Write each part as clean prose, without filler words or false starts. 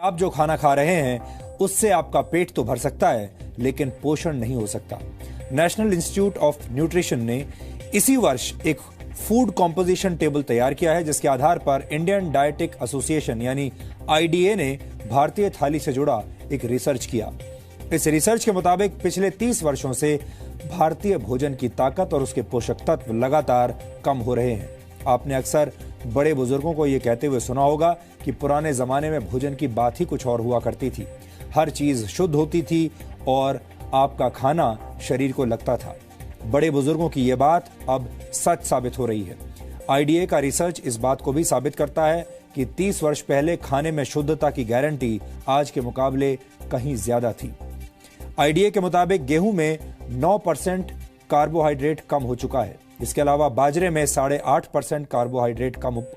आप जो खाना खा रहे हैं उससे आपका पेट तो भर सकता है, लेकिन पोषण नहीं हो सकता। नेशनल इंस्टीट्यूट ऑफ न्यूट्रिशन ने इसी वर्ष एक फूड कॉम्पोजिशन टेबल तैयार किया है, जिसके आधार पर इंडियन डायटिक एसोसिएशन यानी आईडीए ने भारतीय थाली से जुड़ा एक रिसर्च किया। इस रिसर्च के मुताबिक पिछले 30 वर्षों से भारतीय भोजन की ताकत और उसके पोषक तत्व लगातार कम हो रहे हैं। आपने अक्सर बड़े बुजुर्गों को यह कहते हुए सुना होगा कि पुराने जमाने में भोजन की बात ही कुछ और हुआ करती थी। हर चीज शुद्ध होती थी और आपका खाना शरीर को लगता था। बड़े बुजुर्गों की यह बात अब सच साबित हो रही है। आईडीए का रिसर्च इस बात को भी साबित करता है कि 30 वर्ष पहले खाने में शुद्धता की गारंटी आज के मुकाबले कहीं ज्यादा थी। आईडीए के मुताबिक गेहूं में 9% कार्बोहाइड्रेट कम हो चुका है। इसके अलावा बाजरे में 8.5% कार्बोहाइड्रेट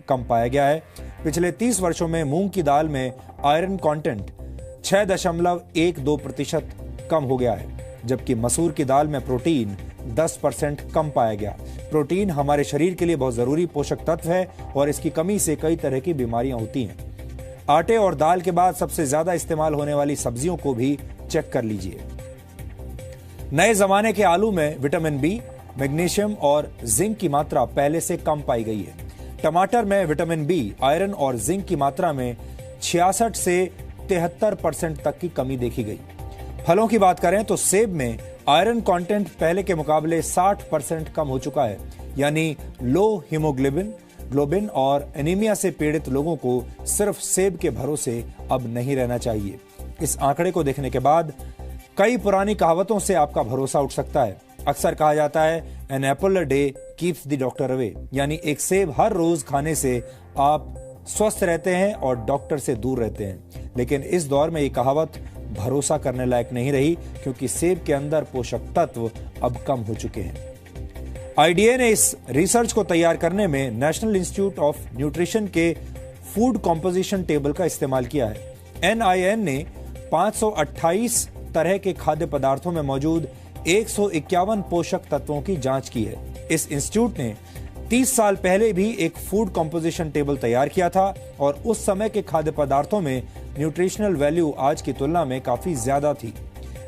कम पाया गया है। पिछले 30 वर्षों में मूंग की दाल में आयरन कंटेंट 6.12% कम हो गया है, जबकि मसूर की दाल में प्रोटीन 10% कम पाया गया। प्रोटीन हमारे शरीर के लिए बहुत जरूरी पोषक तत्व है और इसकी कमी से कई तरह की बीमारियां होती हैं। आटे और दाल के बाद सबसे ज्यादा इस्तेमाल होने वाली सब्जियों को भी चेक कर लीजिए। नए जमाने के आलू में विटामिन बी, मैग्नीशियम और जिंक की मात्रा पहले से कम पाई गई है। टमाटर में विटामिन बी, आयरन और जिंक की मात्रा में 66 से 73% तक की कमी देखी गई। फलों की बात करें तो सेब में आयरन कंटेंट पहले के मुकाबले 60% कम हो चुका है, यानी लो हीमोग्लोबिन और एनीमिया से पीड़ित लोगों को सिर्फ सेब के भरोसे अब नहीं रहना चाहिए। इस आंकड़े को देखने के बाद कई पुरानी कहावतों से आपका भरोसा उठ सकता है। अक्सर कहा जाता है an apple a day keeps the doctor away, यानी एक सेब हर रोज खाने से आप स्वस्थ रहते हैं और डॉक्टर से दूर रहते हैं। लेकिन इस दौर में ये कहावत भरोसा करने लायक नहीं रही, क्योंकि सेब के अंदर पोषक तत्व अब कम हो चुके हैं। आईडीए ने इस रिसर्च को तैयार करने में नेशनल इंस्टीट्यूट ऑफ न्यूट्रिशन के फूड कॉम्पोजिशन टेबल का इस्तेमाल किया है। एनआईएन ने 528 तरह के खाद्य पदार्थों में मौजूद 151 पोषक तत्वों की जांच की है। इस इंस्टीट्यूट ने 30 साल पहले भी एक फूड कॉम्पोजिशन टेबल तैयार किया था और उस समय के खाद्य पदार्थों में न्यूट्रिशनल वैल्यू आज की तुलना में काफी ज्यादा थी।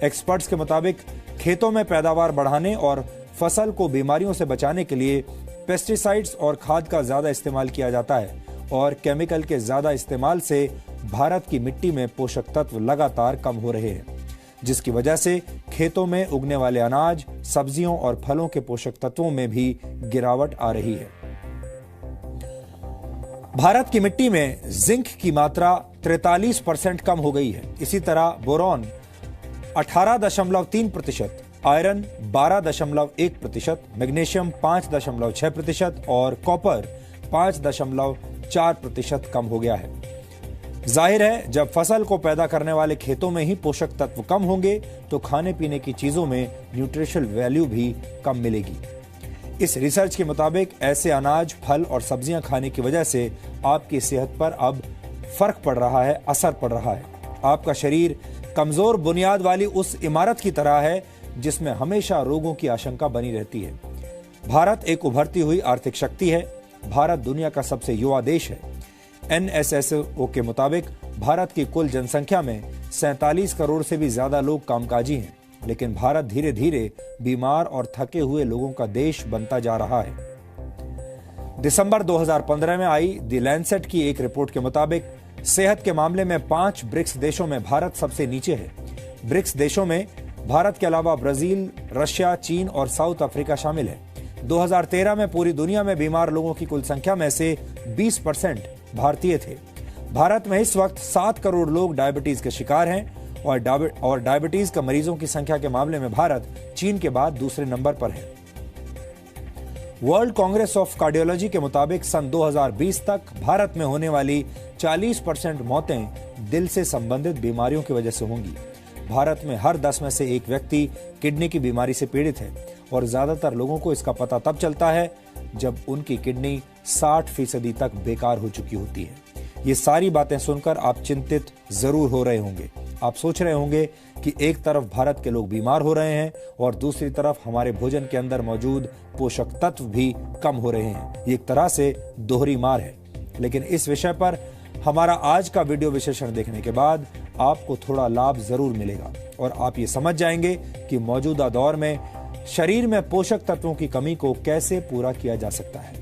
एक्सपर्ट्स के मुताबिक खेतों में पैदावार बढ़ाने और फसल को बीमारियों से बचाने के लिए पेस्टिसाइड्स और खाद का ज्यादा इस्तेमाल किया जाता है और केमिकल के ज्यादा इस्तेमाल से भारत की मिट्टी में पोषक तत्व लगातार कम हो रहे हैं, जिसकी वजह से खेतों में उगने वाले अनाज, सब्जियों और फलों के पोषक तत्वों में भी गिरावट आ रही है। भारत की मिट्टी में जिंक की मात्रा 43% कम हो गई है। इसी तरह बोरॉन 18.3%, आयरन 12.1%, मैग्नीशियम 5.6% और कॉपर 5.4% कम हो गया है। जाहिर है, जब फसल को पैदा करने वाले खेतों में ही पोषक तत्व कम होंगे तो खाने पीने की चीजों में न्यूट्रिशनल वैल्यू भी कम मिलेगी। इस रिसर्च के मुताबिक ऐसे अनाज, फल और सब्जियां खाने की वजह से आपकी सेहत पर अब फर्क पड़ रहा है, असर पड़ रहा है। आपका शरीर कमजोर बुनियाद वाली उस इमारत की तरह है जिसमें हमेशा रोगों की आशंका बनी रहती है। भारत एक उभरती हुई आर्थिक शक्ति है। भारत दुनिया का सबसे युवा देश है। एनएसएसओ के मुताबिक भारत की कुल जनसंख्या में 47 करोड़ से भी ज्यादा लोग कामकाजी हैं, लेकिन भारत धीरे धीरे बीमार और थके हुए लोगों का देश बनता जा रहा है। दिसंबर 2015 में आई द लैंसेट की एक रिपोर्ट के मुताबिक सेहत के मामले में 5 ब्रिक्स देशों में भारत सबसे नीचे है। ब्रिक्स देशों में भारत के अलावा ब्राजील, रशिया, चीन और साउथ अफ्रीका शामिल है। 2013 में पूरी दुनिया में बीमार लोगों की कुल संख्या में से 20% भारतीय थे। भारत में इस वक्त 7 करोड़ लोग डायबिटीज के शिकार हैं और डायबिटीज का मरीजों की संख्या के मामले में भारत चीन के बाद दूसरे नंबर पर है। वर्ल्ड कांग्रेस ऑफ कार्डियोलॉजी के मुताबिक सन 2020 तक भारत में होने वाली 40% मौतें दिल से संबंधित बीमारियों की वजह से होंगी। भारत में हर 10 में से एक व्यक्ति किडनी की बीमारी से पीड़ित है और ज्यादातर लोगों को इसका पता तब चलता है जब उनकी किडनी 60% तक बेकार हो चुकी होती है। ये सारी बातें सुनकर आप चिंतित जरूर हो रहे होंगे। आप सोच रहे होंगे कि एक तरफ भारत के लोग बीमार हो रहे हैं और दूसरी तरफ हमारे भोजन के अंदर मौजूद पोषक तत्व भी कम हो रहे हैं। ये एक तरह से दोहरी मार है। लेकिन इस विषय पर हमारा आज का वीडियो विश्लेषण देखने के बाद आपको थोड़ा लाभ जरूर मिलेगा और आप ये समझ जाएंगे कि मौजूदा दौर में शरीर में पोषक तत्वों की कमी को कैसे पूरा किया जा सकता है।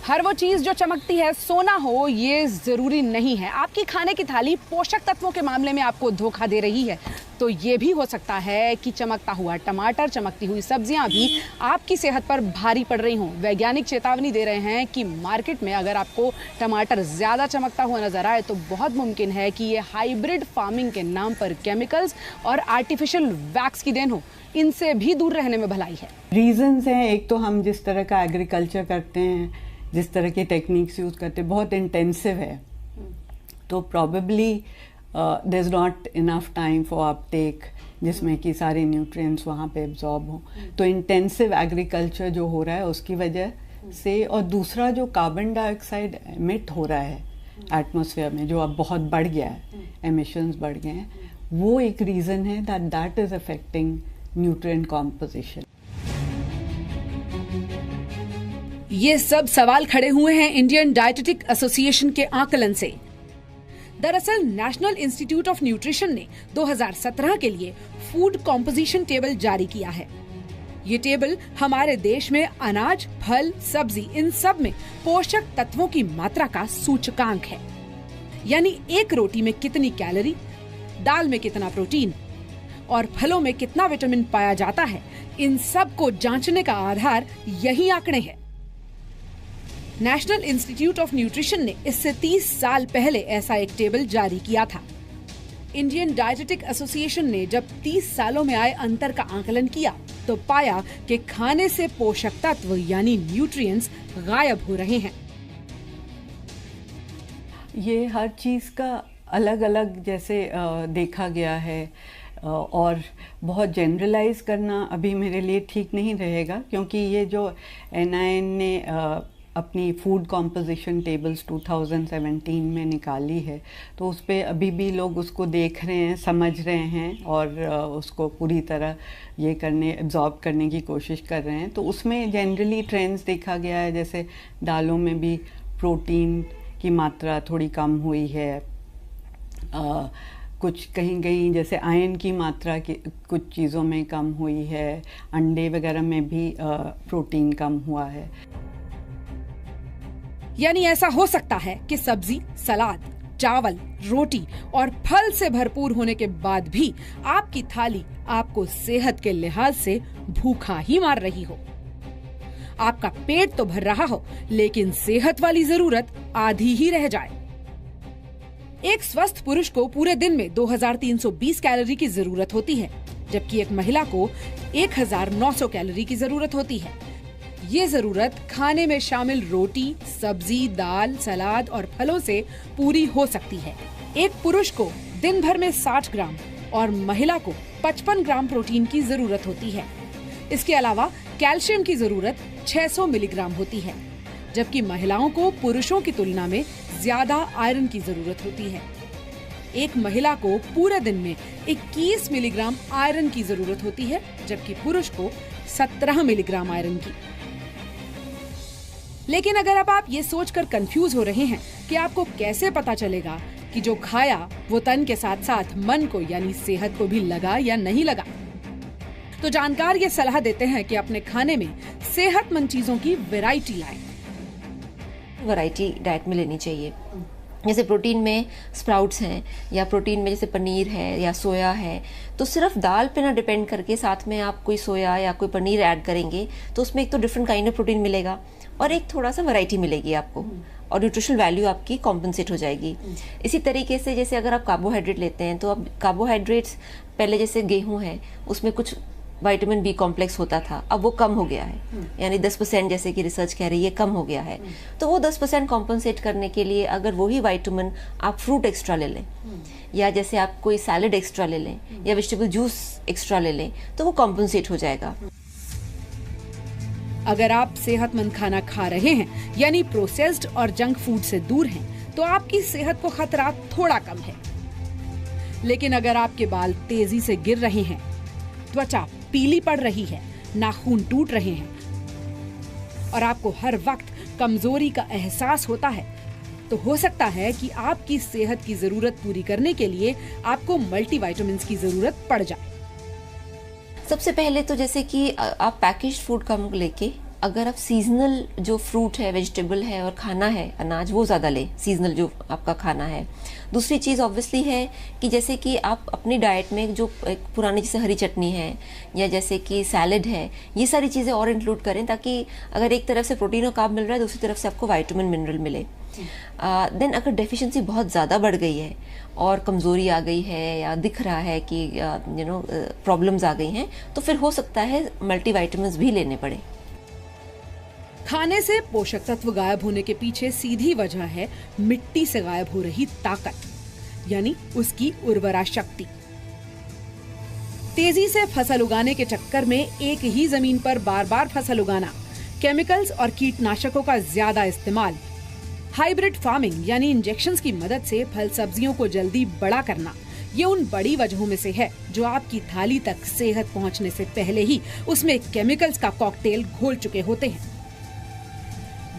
हर वो चीज जो चमकती है सोना हो ये जरूरी नहीं है। आपकी खाने की थाली पोषक तत्वों के मामले में आपको धोखा दे रही है तो ये भी हो सकता है कि चमकता हुआ टमाटर, चमकती हुई सब्जियां भी आपकी सेहत पर भारी पड़ रही हों। वैज्ञानिक चेतावनी दे रहे हैं कि मार्केट में अगर आपको टमाटर ज्यादा चमकता हुआ नजर आए तो बहुत मुमकिन है कि ये हाइब्रिड फार्मिंग के नाम पर केमिकल्स और आर्टिफिशियल वैक्स की देन हो। इनसे भी दूर रहने में भलाई है। रीजंस हैं, एक तो हम जिस तरह का एग्रीकल्चर करते हैं, जिस तरह की टेक्निक्स यूज़ करते हैं, बहुत इंटेंसिव है, तो probably there is not enough time for uptake जिसमें कि सारे न्यूट्रिएंट्स वहाँ पे एब्जॉर्ब हों। तो इंटेंसिव एग्रीकल्चर जो हो रहा है उसकी वजह से, और दूसरा जो कार्बन डाइऑक्साइड एमिट हो रहा है एटमॉस्फेयर में, जो अब बहुत बढ़ गया है, एमिशंस बढ़ गए हैं, वो एक रीज़न है that is affecting nutrient composition. ये सब सवाल खड़े हुए हैं इंडियन डाइटेटिक एसोसिएशन के आकलन से। दरअसल नेशनल इंस्टीट्यूट ऑफ न्यूट्रिशन ने 2017 के लिए फूड कॉम्पोजिशन टेबल जारी किया है। ये टेबल हमारे देश में अनाज, फल, सब्जी इन सब में पोषक तत्वों की मात्रा का सूचकांक है। यानी एक रोटी में कितनी कैलोरी, दाल में कितना प्रोटीन और फलों में कितना विटामिन पाया जाता है, इन सब को जांचने का आधार यही आंकड़े हैं। नेशनल इंस्टीट्यूट ऑफ न्यूट्रिशन ने इससे 30 साल पहले ऐसा एक टेबल जारी किया था। इंडियन डाइटेटिक एसोसिएशन ने जब 30 सालों में आए अंतर का आकलन किया तो पाया कि खाने से पोषक तत्व यानी न्यूट्रिएंट्स गायब हो रहे हैं। ये हर चीज़ का अलग अलग जैसे देखा गया है, और बहुत जनरलाइज करना अभी मेरे लिए ठीक नहीं रहेगा, क्योंकि ये जो NIN ने अपनी फूड कॉम्पोजिशन टेबल्स 2017 में निकाली है, तो उस पर अभी भी लोग उसको देख रहे हैं, समझ रहे हैं और उसको पूरी तरह ये एब्जॉर्ब करने की कोशिश कर रहे हैं। तो उसमें जनरली ट्रेंड्स देखा गया है, जैसे दालों में भी प्रोटीन की मात्रा थोड़ी कम हुई है, कुछ कहीं कहीं जैसे आयरन की मात्रा की कुछ चीज़ों में कम हुई है, अंडे वगैरह में भी प्रोटीन कम हुआ है। यानी ऐसा हो सकता है कि सब्जी, सलाद, चावल, रोटी और फल से भरपूर होने के बाद भी आपकी थाली आपको सेहत के लिहाज से भूखा ही मार रही हो। आपका पेट तो भर रहा हो लेकिन सेहत वाली जरूरत आधी ही रह जाए। एक स्वस्थ पुरुष को पूरे दिन में 2320 कैलोरी की जरूरत होती है, जबकि एक महिला को 1900 कैलोरी की जरूरत होती है। ये जरूरत खाने में शामिल रोटी, सब्जी, दाल, सलाद और फलों से पूरी हो सकती है। एक पुरुष को दिन भर में 60 ग्राम और महिला को 55 ग्राम प्रोटीन की जरूरत होती है। इसके अलावा कैल्शियम की जरूरत 600 मिलीग्राम होती है, जबकि महिलाओं को पुरुषों की तुलना में ज्यादा आयरन की जरूरत होती है। एक महिला को पूरे दिन में 21 मिलीग्राम आयरन की जरूरत होती है, जबकि पुरुष को 17 मिलीग्राम आयरन की। लेकिन अगर अब आप ये सोचकर कंफ्यूज हो रहे हैं कि आपको कैसे पता चलेगा कि जो खाया वो तन के साथ साथ मन को यानी सेहत को भी लगा या नहीं लगा, तो जानकार ये सलाह देते हैं कि अपने खाने में सेहतमंद चीजों की वैरायटी लाएं। वैरायटी डाइट में लेनी चाहिए। जैसे प्रोटीन में स्प्राउट्स हैं, या प्रोटीन में जैसे पनीर है या सोया है, तो सिर्फ दाल पे ना डिपेंड करके साथ में आप कोई सोया या कोई पनीर ऐड करेंगे तो उसमें एक तो डिफरेंट काइंड ऑफ प्रोटीन मिलेगा और एक थोड़ा सा वैरायटी मिलेगी आपको, और न्यूट्रिशनल वैल्यू आपकी कॉम्पनसेट हो जाएगी। इसी तरीके से जैसे अगर आप कार्बोहाइड्रेट लेते हैं तो अब कार्बोहाइड्रेट्स पहले जैसे गेहूं है उसमें कुछ विटामिन बी कॉम्प्लेक्स होता था, अब वो कम हो गया है, यानी 10% जैसे कि रिसर्च कह रही है कम हो गया है। तो वो 10% कॉम्पनसेट करने के लिए अगर वही विटामिन आप फ्रूट एक्स्ट्रा ले लें, या जैसे आप कोई सैलड एक्स्ट्रा ले लें या वेजिटेबल जूस एक्स्ट्रा ले लें तो वो कॉम्पनसेट हो जाएगा। अगर आप सेहतमंद खाना खा रहे हैं यानी प्रोसेस्ड और जंक फूड से दूर हैं, तो आपकी सेहत को खतरा थोड़ा कम है। लेकिन अगर आपके बाल तेजी से गिर रहे हैं, त्वचा पीली पड़ रही है, नाखून टूट रहे हैं और आपको हर वक्त कमजोरी का एहसास होता है, तो हो सकता है कि आपकी सेहत की जरूरत पूरी करने के लिए आपको मल्टीविटामिन्स की जरूरत पड़ जाए। सबसे पहले तो जैसे कि आप पैकेज्ड फूड कम लेके अगर आप सीजनल जो फ्रूट है, वेजिटेबल है और खाना है, अनाज, वो ज़्यादा लें, सीजनल जो आपका खाना है। दूसरी चीज़ ऑब्वियसली है कि जैसे कि आप अपनी डाइट में जो एक पुरानी जैसे हरी चटनी है या जैसे कि सैलड है, ये सारी चीज़ें और इंक्लूड करें ताकि अगर एक तरफ से प्रोटीन और कार्ब मिल रहा है, दूसरी तरफ से आपको विटामिन मिनरल मिले। देन अगर डेफिशिएंसी बहुत ज़्यादा बढ़ गई है और कमज़ोरी आ गई है या दिख रहा है कि प्रॉब्लम्स आ गई हैं, तो फिर हो सकता है मल्टीविटामिन्स भी लेने पड़े। खाने से पोषक तत्व गायब होने के पीछे सीधी वजह है मिट्टी से गायब हो रही ताकत, यानी उसकी उर्वरा शक्ति। तेजी से फसल उगाने के चक्कर में एक ही जमीन पर बार बार फसल उगाना, केमिकल्स और कीटनाशकों का ज्यादा इस्तेमाल, हाइब्रिड फार्मिंग यानी इंजेक्शंस की मदद से फल सब्जियों को जल्दी बड़ा करना, ये उन बड़ी वजहों में से है जो आपकी थाली तक सेहत पहुंचने से पहले ही उसमें केमिकल्स का कॉकटेल घोल चुके होते हैं।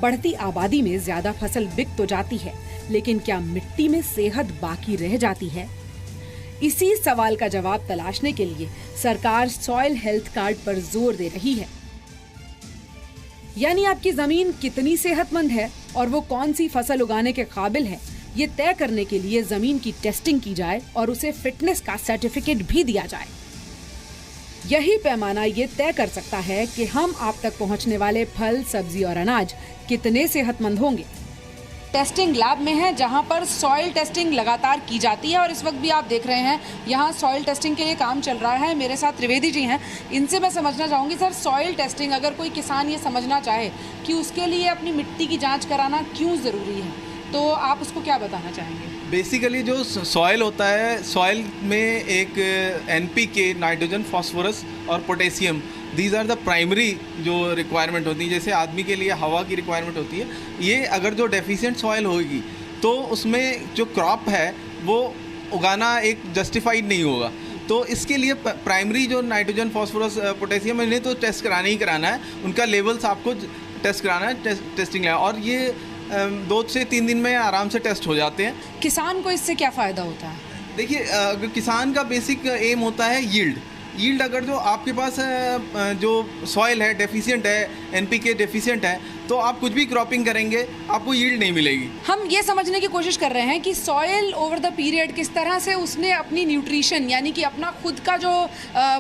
बढ़ती आबादी में ज्यादा फसल बिक तो जाती है, लेकिन क्या मिट्टी में सेहत बाकी रह जाती है? इसी सवाल का जवाब तलाशने के लिए सरकार सॉइल हेल्थ कार्ड पर जोर दे रही है। यानी आपकी जमीन कितनी सेहतमंद है और वो कौन सी फसल उगाने के काबिल है, ये तय करने के लिए जमीन की टेस्टिंग की जाए और उसे फिटनेस का सर्टिफिकेट भी दिया जाए। यही पैमाना ये तय कर सकता है कि हम आप तक पहुंचने वाले फल, सब्जी और अनाज कितने सेहतमंद होंगे। टेस्टिंग लैब में है जहां पर सॉइल टेस्टिंग लगातार की जाती है और इस वक्त भी आप देख रहे हैं यहां सॉइल टेस्टिंग के लिए काम चल रहा है। मेरे साथ त्रिवेदी जी हैं, इनसे मैं समझना चाहूंगी सर, सॉइल टेस्टिंग अगर कोई किसान ये समझना चाहे कि उसके लिए अपनी मिट्टी की जांच कराना क्यों ज़रूरी है, तो आप उसको क्या बताना चाहेंगे? बेसिकली जो सॉइल होता है, सॉइल में एक NPK, नाइट्रोजन, फास्फोरस और potassium, these are the primary जो रिक्वायरमेंट होती है। जैसे आदमी के लिए हवा की रिक्वायरमेंट होती है, ये अगर जो डेफिशिएंट सॉइल होगी तो उसमें जो क्रॉप है वो उगाना एक जस्टिफाइड नहीं होगा। तो इसके लिए प्राइमरी जो नाइट्रोजन, फास्फोरस, पोटेशियम, इन्हें तो टेस्ट कराना ही कराना है, उनका लेवल्स आपको टेस्ट कराना है, टेस्टिंग है, और ये 2 से 3 दिन में आराम से टेस्ट हो जाते हैं। किसान को इससे क्या फ़ायदा होता है? देखिए, अगर किसान का बेसिक एम होता है यील्ड अगर जो आपके पास जो सॉइल है डेफिशिएंट है, NPK डेफिशिएंट है, तो आप कुछ भी क्रॉपिंग करेंगे आपको यील्ड नहीं मिलेगी। हम ये समझने की कोशिश कर रहे हैं कि सॉइल ओवर द पीरियड किस तरह से उसने अपनी न्यूट्रिशन यानी कि अपना खुद का जो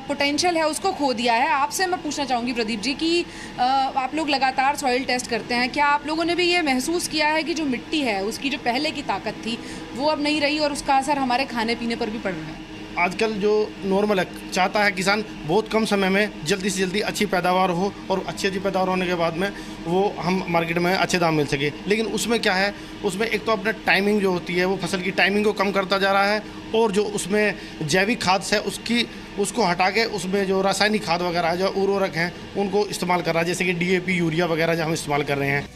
पोटेंशियल है उसको खो दिया है। आपसे मैं पूछना चाहूँगी प्रदीप जी कि आप लोग लगातार सॉइल टेस्ट करते हैं, क्या आप लोगों ने भी ये महसूस किया है कि जो मिट्टी है उसकी जो पहले की ताकत थी वो अब नहीं रही और उसका असर हमारे खाने पीने पर भी पड़ रहा है? आजकल जो नॉर्मल है, चाहता है किसान बहुत कम समय में जल्दी से जल्दी अच्छी पैदावार हो और अच्छी पैदावार होने के बाद में वो हम मार्केट में अच्छे दाम मिल सके। लेकिन उसमें क्या है, उसमें एक तो अपना टाइमिंग जो होती है वो फसल की टाइमिंग को कम करता जा रहा है, और जो उसमें जैविक खाद है उसको हटा के उसमें जो रासायनिक खाद वगैरह जो उर्वरक हैं उनको इस्तेमाल कर रहा है, जैसे कि DAP, यूरिया वगैरह जो हम इस्तेमाल कर रहे हैं।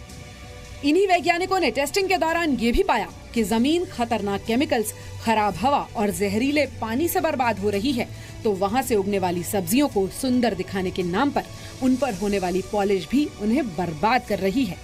इन्हीं वैज्ञानिकों ने टेस्टिंग के दौरान ये भी पाया कि जमीन खतरनाक केमिकल्स, खराब हवा और जहरीले पानी से बर्बाद हो रही है, तो वहाँ से उगने वाली सब्जियों को सुंदर दिखाने के नाम पर उन पर होने वाली पॉलिश भी उन्हें बर्बाद कर रही है।